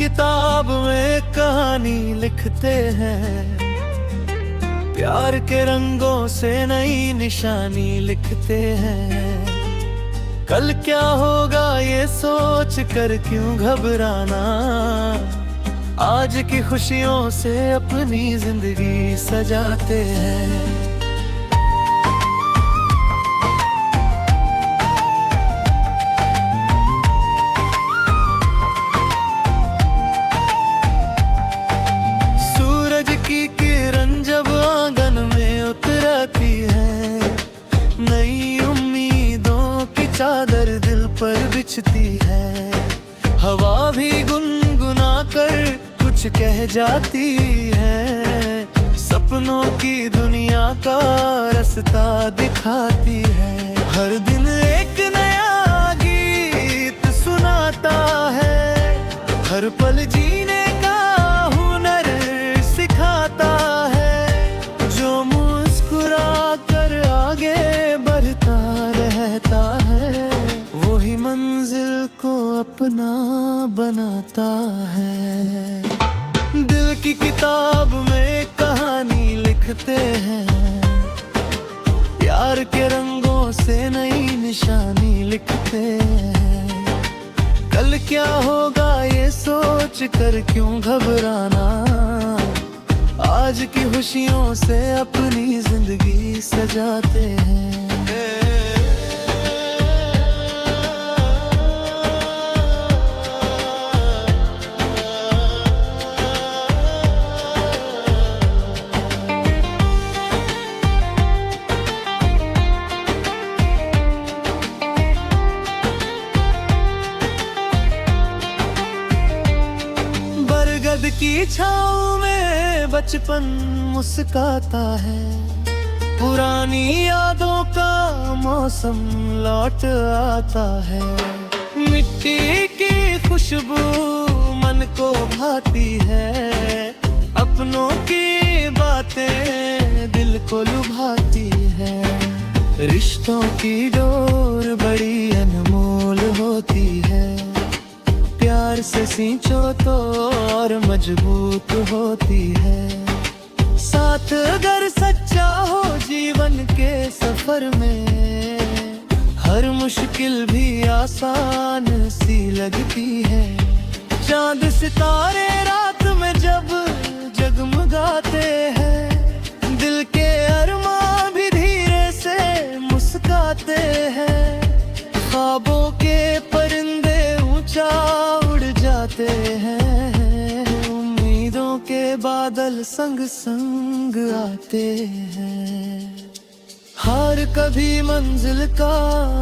किताब में कहानी लिखते हैं, प्यार के रंगों से नई निशानी लिखते हैं। कल क्या होगा ये सोच कर क्यों घबराना, आज की खुशियों से अपनी जिंदगी सजाते हैं। चादर दिल पर बिछती है, हवा भी गुनगुना कर कुछ कह जाती है। सपनों की दुनिया का रास्ता दिखाती है, हर दिन एक नया गीत सुनाता है, हर पल जीने का हुनर सिखाता है। जो मुस्कुरा कर आगे बढ़ता रहता है, वही मंजिल को अपना बनाता है। दिल की किताब में कहानी लिखते हैं, प्यार के रंगों से नई निशानी लिखते हैं। कल क्या होगा ये सोच कर क्यों घबराना, आज की खुशियों से अपनी जिंदगी सजाते हैं। बरगद की छाँव में बचपन मुस्काता है, पुरानी यादों का मौसम लौट आता है। मिट्टी की खुशबू मन को भाती है, अपनों की बातें दिल को लुभाती है। रिश्तों की डोर बड़ी अनमोल होती है, प्यार से सींचो तो और मजबूत होती है। साथ अगर सच्चा हो जीवन के सफर में, हर मुश्किल भी आसान सी लगती है। चांद सितारे रात में जब जगमगाते हैं, दिल के अरमां भी धीरे से मुस्काते हैं। ख्वाबों के परिंदे ऊंचा उड़ जाते हैं, उम्मीदों के बादल संग संग आते हैं। हार कभी मंजिल का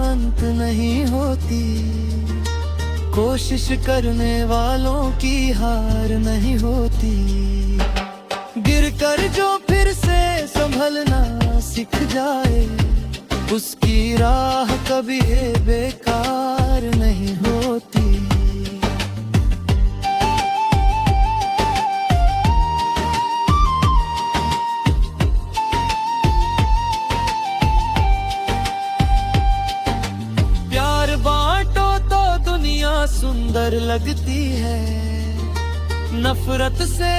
अंत नहीं होती, कोशिश करने वालों की हार नहीं होती। गिरकर जो फिर से संभलना सीख जाए, उसकी राह कभी बेकार नहीं होती। प्यार बांटो तो दुनिया सुंदर लगती है, नफरत से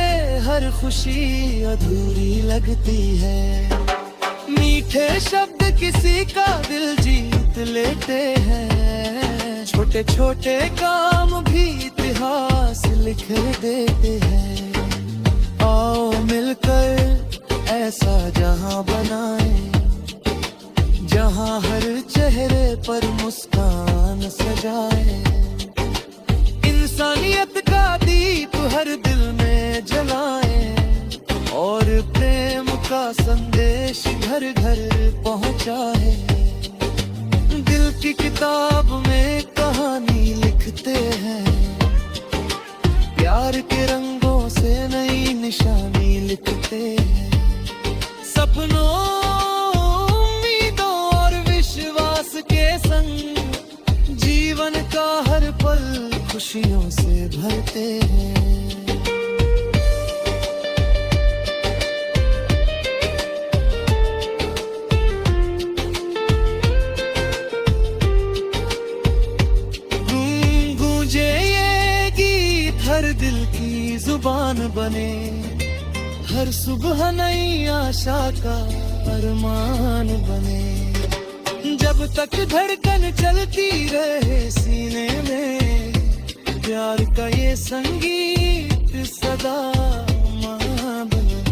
हर खुशी अधूरी लगती है। मीठे शब्द किसी का दिल जीत लेते हैं, छोटे छोटे काम भी इतिहास लिख देते हैं। आओ मिलकर ऐसा जहां बनाएं, जहां हर चेहरे पर मुस्कान सजाए। इंसानियत का दीप हर दिल में जलाए, और प्रेम का संदेश घर घर पहुंचाए। दिल की किताब में कहानी लिखते हैं, प्यार के रंगों से नई निशानी लिखते हैं। सपनों उम्मीदों और विश्वास के संग जीवन का हर पल खुशियों से भरते हैं। हर दिल जुबान बने, हर सुबह नई आशा का अरमान बने। जब तक धड़कन चलती रहे सीने में, प्यार का ये संगीत सदा मां बने।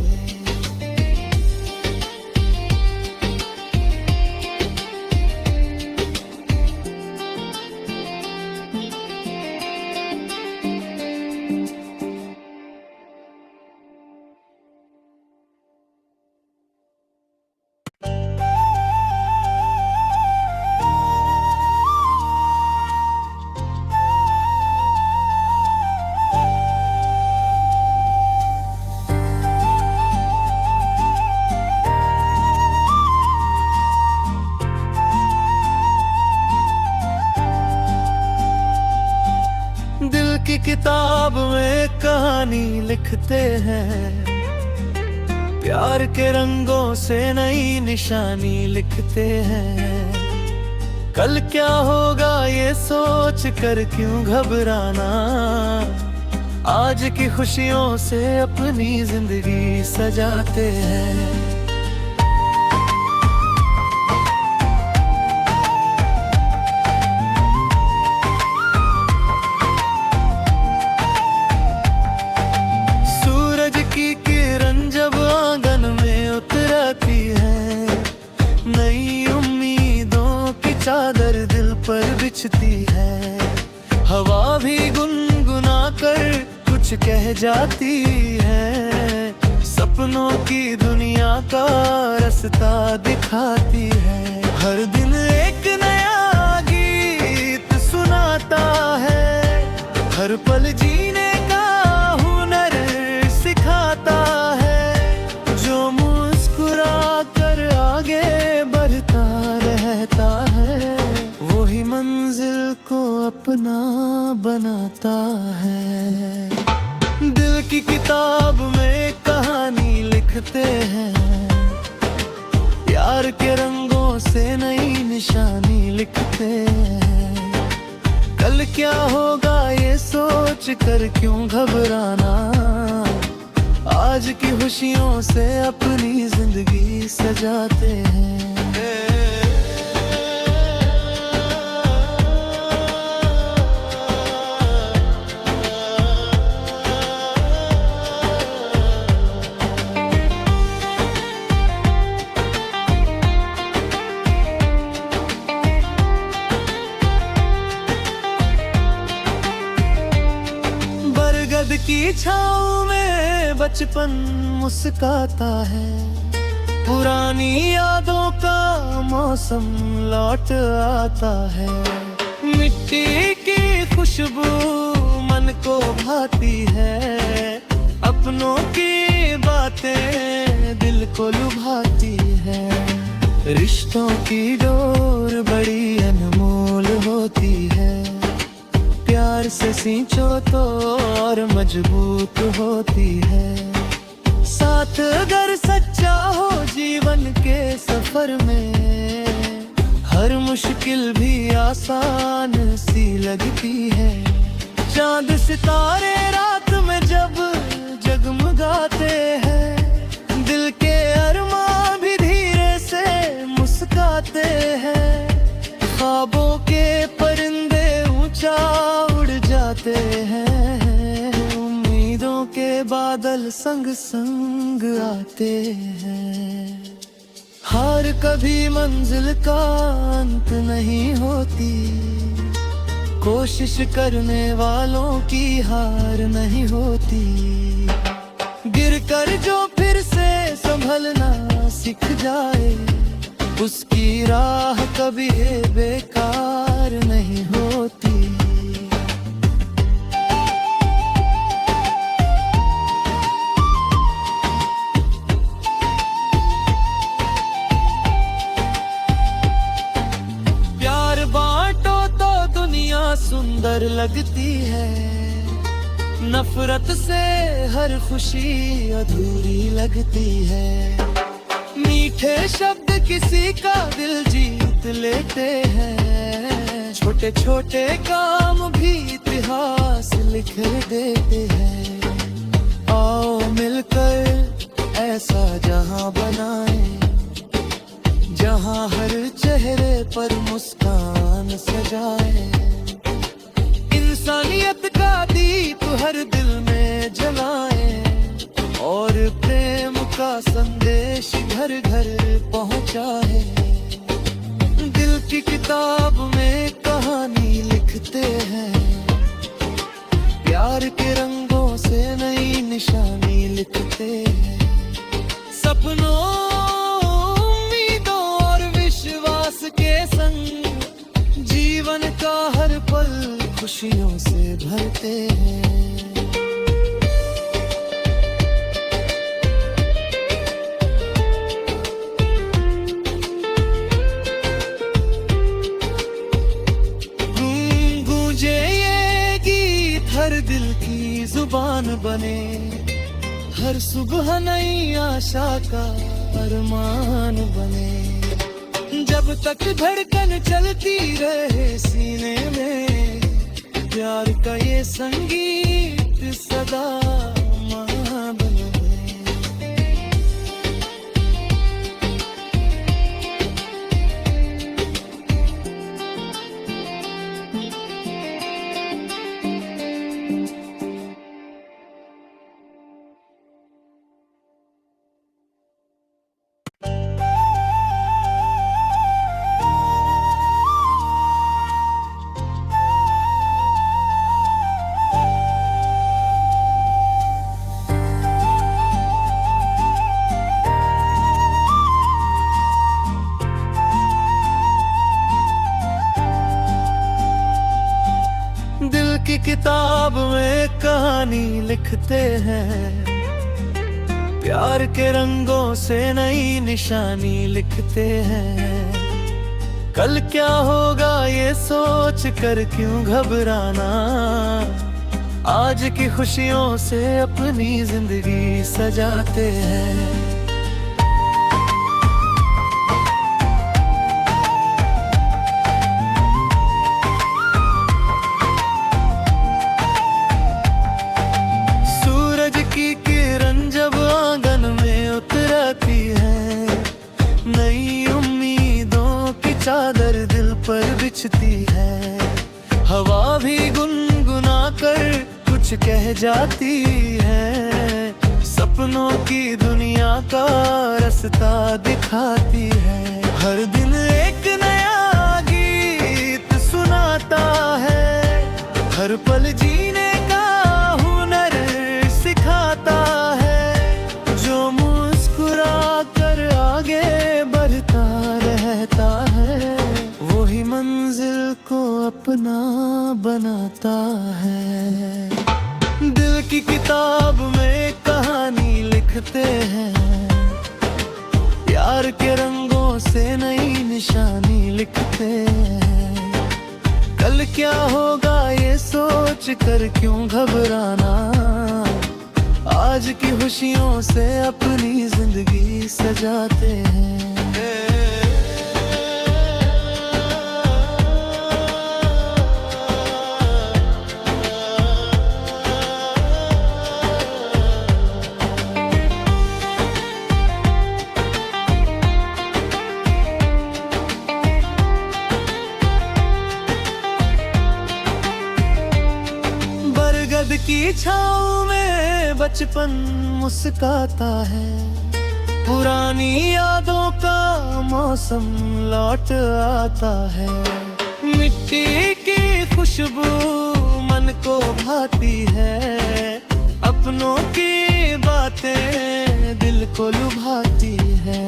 दिल की किताब में कहानी लिखते हैं, प्यार के रंगों से नई निशानी लिखते हैं। कल क्या होगा ये सोच कर क्यों घबराना, आज की खुशियों से अपनी जिंदगी सजाते हैं। चादर दिल पर बिछती है, हवा भी गुनगुना कर कुछ कह जाती है। सपनों की दुनिया का रास्ता दिखाती है, हर दिन एक नया गीत सुनाता है। हर पल जीने का हुनर सिखाता है, जो मुस्कुरा कर आगे बढ़ता रहता है, वही मंजिल को अपना बनाता है। दिल की किताब में कहानी लिखते हैं, प्यार के रंगों से नई निशानी लिखते हैं। कल क्या होगा ये सोच कर क्यों घबराना, आज की खुशियों से अपनी जिंदगी सजाते हैं। बरगद की छाँव में बचपन मुस्काता है, पुरानी यादों का मौसम लौट आता है। मिट्टी की खुशबू मन को भाती है, अपनों की बातें दिल को लुभाती है। रिश्तों की डोर बड़ी अनमोल होती है, प्यार से सींचो तो और मजबूत होती है। साथ अगर सच्चा हो जीवन के सफर में, हर मुश्किल भी आसान सी लगती है। चांद सितारे रात में जब जगमगाते हैं, दिल के अरमां भी धीरे से मुस्काते हैं। ख्वाबों के परिंदे ऊंचा उड़ जाते हैं, उम्मीदों के बादल संग संग आते हैं। हार कभी मंजिल का अंत नहीं होती, कोशिश करने वालों की हार नहीं होती। गिरकर जो फिर से संभलना सीख जाए, उसकी राह कभी बेकार नहीं होती। प्यार बांटो तो दुनिया सुंदर लगती है, नफरत से हर खुशी अधूरी लगती है। मीठे शब्द किसी का दिल जीत लेते हैं, छोटे छोटे काम भी इतिहास लिख देते हैं। आओ मिलकर ऐसा जहां बनाएं, जहां हर चेहरे पर मुस्कान सजाए। इंसानियत का दीप हर दिल में जलाए और प्रेम का संदेश घर घर पहुंचाए। दिल की किताब में कहानी लिखते हैं, प्यार के रंगों से नई निशानी लिखते हैं। सपनों, उम्मीदों और विश्वास के संग जीवन का हर पल खुशियों से भरते हैं। गूंजे ये गीत हर दिल की जुबान बने, हर सुबह नई आशा का अरमान बने। जब तक धड़कन चलती रहे सीने में, प्यार का ये संगीत सदा मां बने। दिल की किताब में कहानी लिखते हैं, प्यार के रंगों से नई निशानी लिखते हैं। कल क्या होगा ये सोच कर क्यों घबराना, आज की खुशियों से अपनी जिंदगी सजाते हैं। चादर दिल पर बिछती है, हवा भी गुनगुना कर कुछ कह जाती है। सपनों की दुनिया का रास्ता दिखाती है, हर दिन एक नया गीत सुनाता है। हर पल जीने का हुनर सिखाता है, जो मुस्कुरा कर आगे बढ़ता रहता है, वही मंजिल को अपना बनाता है। दिल की किताब में कहानी लिखते हैं, प्यार के रंगों से नई निशानी लिखते हैं। कल क्या होगा ये सोच कर क्यों घबराना, आज की खुशियों से अपनी जिंदगी सजाते हैं। बरगद की छाँव में बचपन मुस्काता है, पुरानी यादों का मौसम लौट आता है। मिट्टी की खुशबू मन को भाती है, अपनों की बातें दिल को लुभाती है।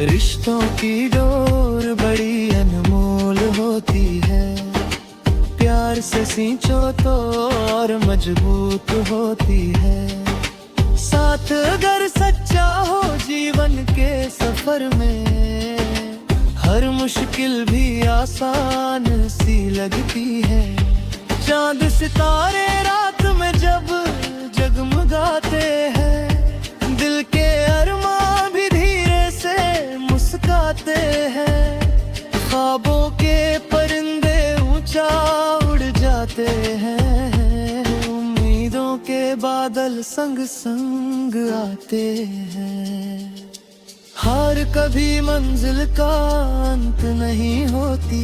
रिश्तों की डोर बड़ी अनमोल होती है, प्यार से सींचो तो और मजबूत होती है। साथ अगर सच्चा हो जीवन के सफर में, हर मुश्किल भी आसान सी लगती है। चांद सितारे रात में जब जगमगाते हैं, दिल के अरमां भी धीरे से मुस्काते हैं। ख्वाबों के परिंदे ऊंचा उड़ जाते हैं, उम्मीदों के बादल संग संग आते हैं। हार कभी मंजिल का अंत नहीं होती,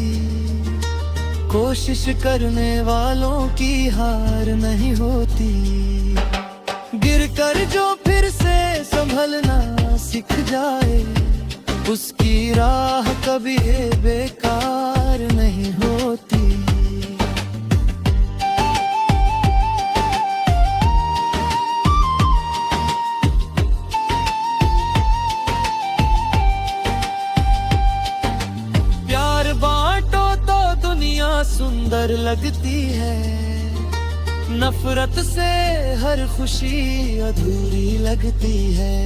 कोशिश करने वालों की हार नहीं होती। गिरकर जो फिर से संभलना सीख जाए, उसकी राह कभी बेकार नहीं होती। प्यार बांटो तो दुनिया सुंदर लगती है, नफरत से हर खुशी अधूरी लगती है।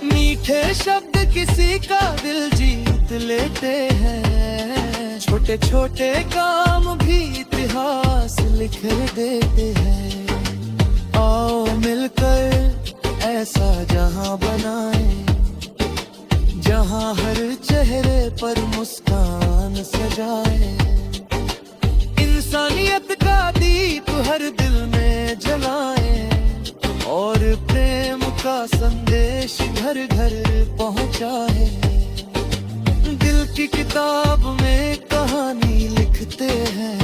मीठे शब्द किसी का दिल जीत लेते हैं, छोटे छोटे काम भी इतिहास लिख देते हैं। आओ मिलकर ऐसा जहां बनाए, जहां हर चेहरे पर मुस्कान सजाए। इंसानियत का दीप हर दिल में जलाए, और प्रेम का संदेश घर घर पहुंचाए। दिल की किताब में कहानी लिखते हैं,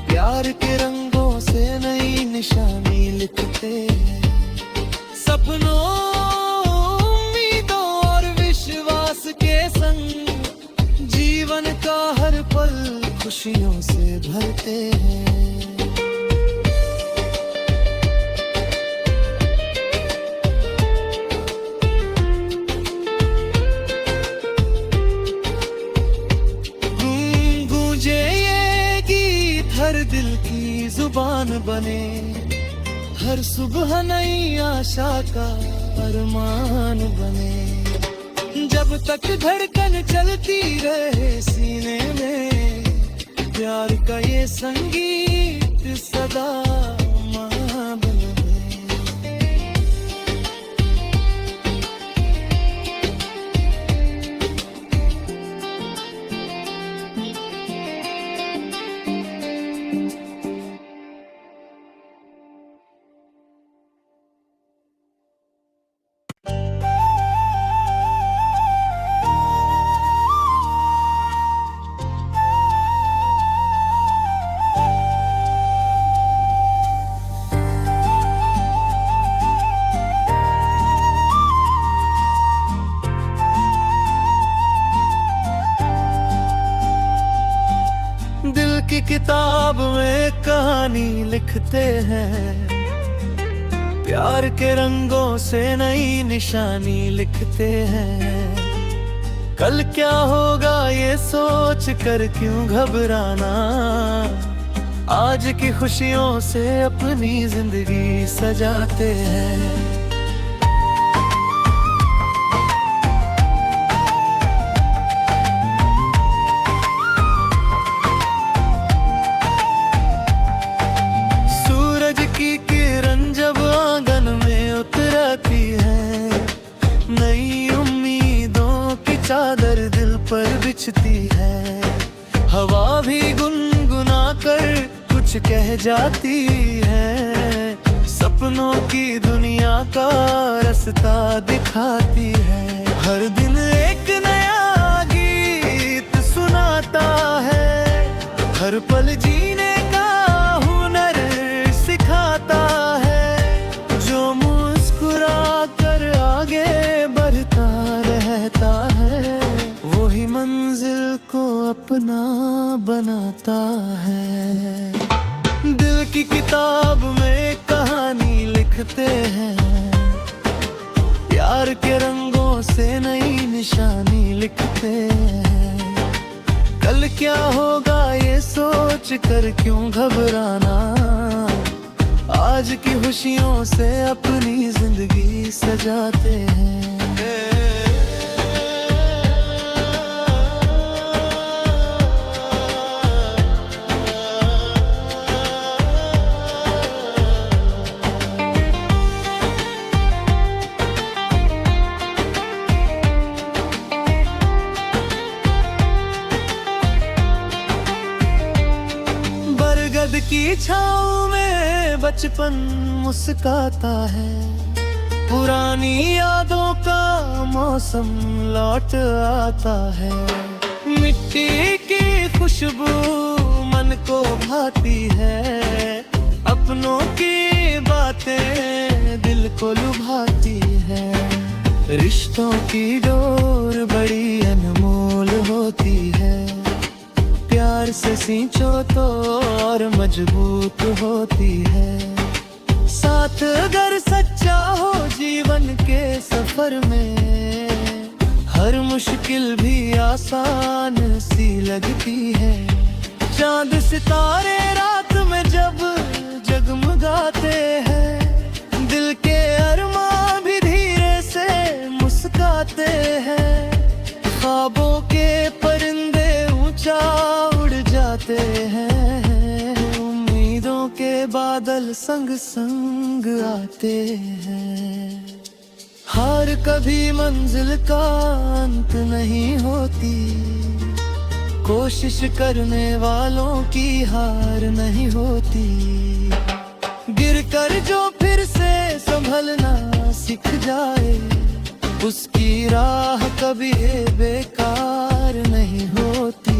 प्यार के रंगों से नई निशानी लिखते हैं। सपनों, उम्मीदों और विश्वास के संग जीवन का हर पल खुशियों से भरते हैं। गूंजे ये गीत हर दिल की जुबान बने, हर सुबह नई आशा का अरमान बने। जब तक धड़कन चलती रहे सीने में, प्यार का ये संगीत सदा मां बने। की किताब में कहानी लिखते हैं, प्यार के रंगों से नई निशानी लिखते हैं। कल क्या होगा ये सोच कर क्यों घबराना, आज की खुशियों से अपनी जिंदगी सजाते हैं। चादर दिल पर बिछती है, हवा भी गुनगुना कर कुछ कह जाती है। सपनों की दुनिया का रास्ता दिखाती है, हर दिन एक नया गीत सुनाता है। हर पल जीने का हुनर सिखाता है, जो मुस्कुरा कर आगे बढ़ता रहता है, वही मंजिल को अपना बनाता है। दिल की किताब में कहानी लिखते हैं, प्यार के रंगों से नई निशानी लिखते हैं। कल क्या होगा ये सोच कर क्यों घबराना, आज की खुशियों से अपनी जिंदगी सजाते हैं। की छाँव में बचपन मुस्काता है, पुरानी यादों का मौसम लौट आता है। मिट्टी की खुशबू मन को भाती है, अपनों की बातें दिल को लुभाती है। रिश्तों की डोर बड़ी अनमोल होती है, प्यार से सींचो तो और मजबूत होती है। साथ अगर सच्चा हो जीवन के सफर में, हर मुश्किल भी आसान सी लगती है। चांद सितारे रात में जब जगमगाते हैं, दिल के अरमां भी धीरे से मुस्काते हैं। ख्वाबों के परिंदे ऊंचा उड़ जाते हैं, उम्मीदों के बादल संग संग आते हैं। हार कभी मंजिल का अंत नहीं होती, कोशिश करने वालों की हार नहीं होती। गिरकर जो फिर से संभलना सीख जाए, उसकी राह कभी बेकार नहीं होती।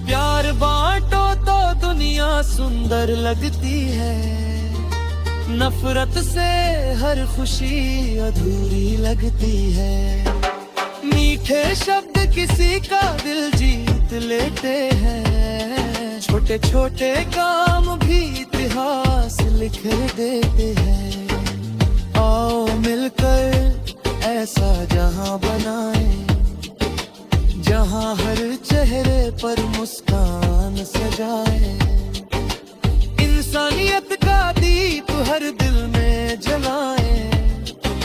प्यार बांटो तो दुनिया सुंदर लगती है, नफरत से हर खुशी अधूरी लगती है। मीठे शब्द किसी का दिल जीत लेते हैं, छोटे छोटे काम भी इतिहास लिख देते हैं। आओ मिलकर ऐसा जहां बनाए, जहां हर चेहरे पर मुस्कान सजाए। इंसानियत का दीप हर दिल में जलाए,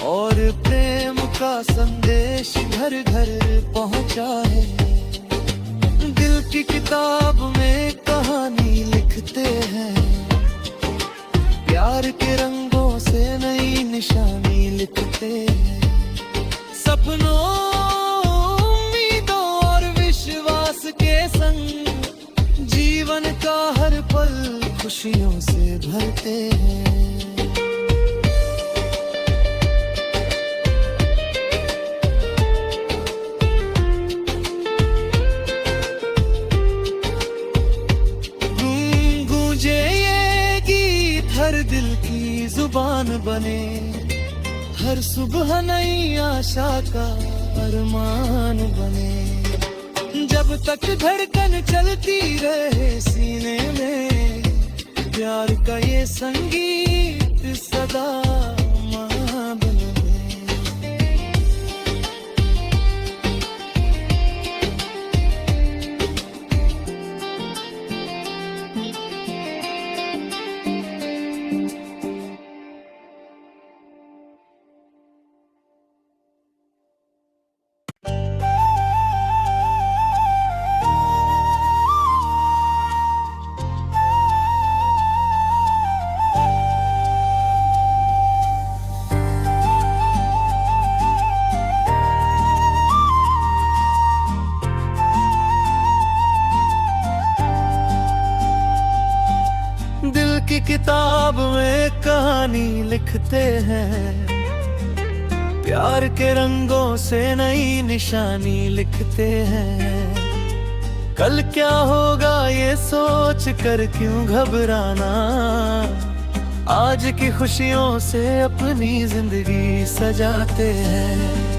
और प्रेम का संदेश घर घर पहुंचाए। दिल की किताब में कहानी लिखते हैं, प्यार के रंगों से नई निशानी लिखते हैं। सपनों, उम्मीदों और विश्वास के संग जीवन का हर पल खुशियों से भरते हैं। गूंजे ये गीत हर दिल की जुबान बने, हर सुबह नई आशा का अरमान बने। जब तक धड़कन चलती रहे सीने में, प्यार का ये संगीत सदा मां बने। की किताब में कहानी लिखते हैं, प्यार के रंगों से नई निशानी लिखते हैं। कल क्या होगा ये सोच कर क्यों घबराना, आज की खुशियों से अपनी जिंदगी सजाते हैं।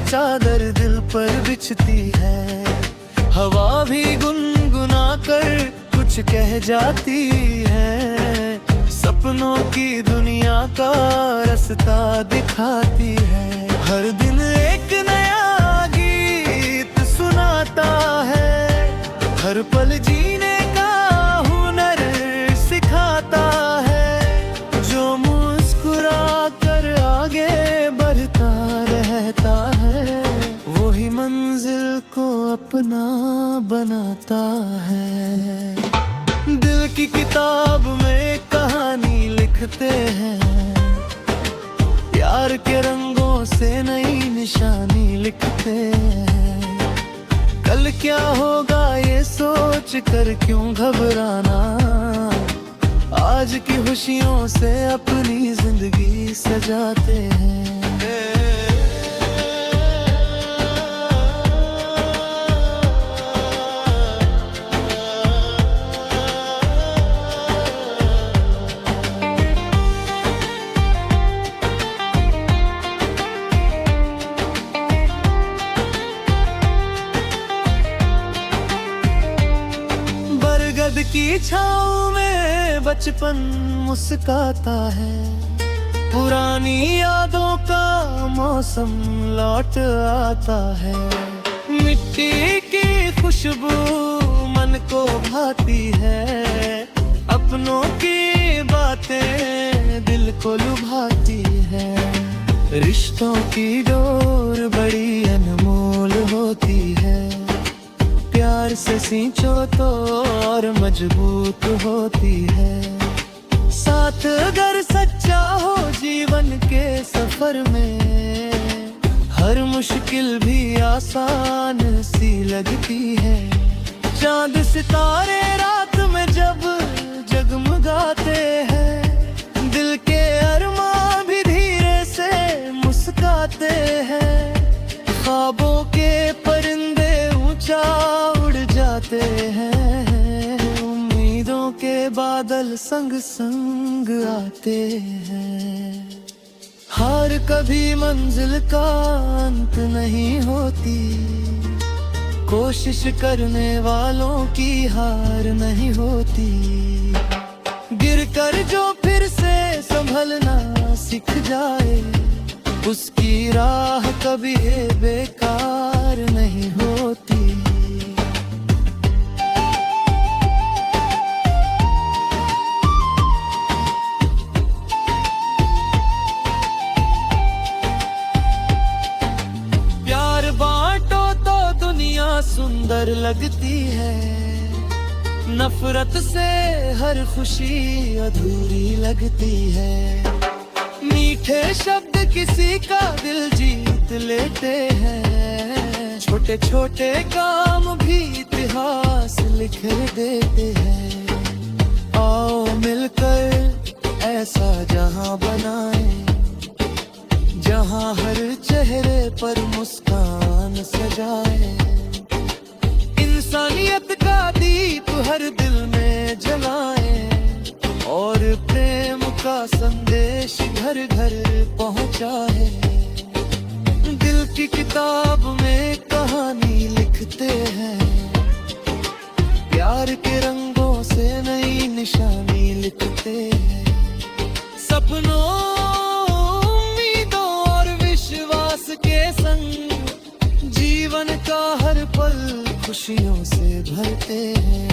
चादर दिल पर बिछती है, हवा भी गुनगुना कर कुछ कह जाती है। सपनों की दुनिया का रास्ता दिखाती है, हर दिन एक नया गीत सुनाता है। हर पल जीने का हुनर मंजिल को अपना बनाता है। दिल की किताब में कहानी लिखते हैं, प्यार के रंगों से नई निशानी लिखते हैं। कल क्या होगा ये सोच कर क्यों घबराना, आज की खुशियों से अपनी जिंदगी सजाते हैं। बरगद की छाँव में बचपन मुस्काता है, पुरानी यादों का मौसम लौट आता है। मिट्टी की खुशबू मन को भाती है, अपनों की बातें दिल को लुभाती है। रिश्तों की डोर बड़ी अनमोल होती है, प्यार से सींचो तो और मजबूत होती है। साथ अगर सच्चा हो जीवन के सफर में, हर मुश्किल भी आसान सी लगती है। चांद सितारे रात में जब जगमगाते हैं, दिल के अरमां भी धीरे से मुस्काते हैं। ख्वाबों के परिंदे ऊंचा उड़ जाते हैं, उम्मीदों के बादल संग संग आते हैं। हार कभी मंजिल का अंत नहीं होती, कोशिश करने वालों की हार नहीं होती। गिरकर जो फिर से संभलना सीख जाए, उसकी राह कभी बेकार नहीं होती। प्यार बांटो तो दुनिया सुंदर लगती है, नफरत से हर खुशी अधूरी लगती है। मीठे शब्द किसी का दिल जीत लेते हैं, छोटे छोटे काम भी इतिहास लिख देते हैं। आओ मिलकर ऐसा जहां बनाएं, जहां हर चेहरे पर मुस्कान सजाए। इंसानियत का दीप हर दिल में जलाए, और प्रेम का संदेश घर घर पहुंचाए। दिल की किताब में कहानी लिखते हैं, प्यार के रंगों से नई निशानी लिखते हैं। सपनों, उम्मीदों और विश्वास के संग जीवन का हर पल खुशियों से भरते हैं।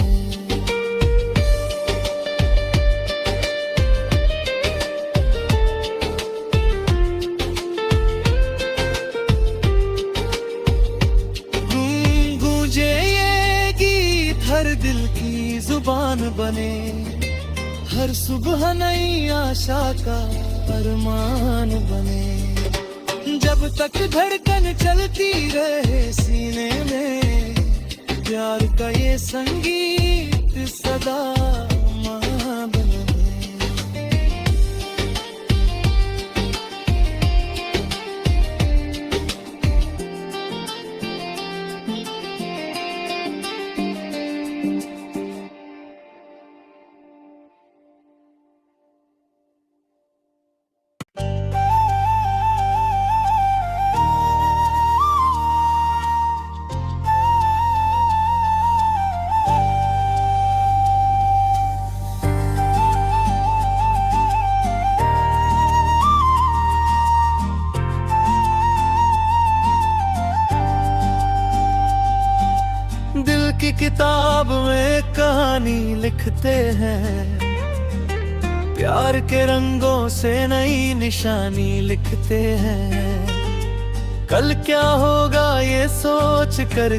हर दिल की जुबान बने, हर सुबह नई आशा का अरमान बने। जब तक धड़कन चलती रहे सीने में, प्यार का ये संगीत सदा मां बने। की किताब में कहानी लिखते हैं, प्यार के रंगों से नई निशानी लिखते हैं। कल क्या होगा ये सोच कर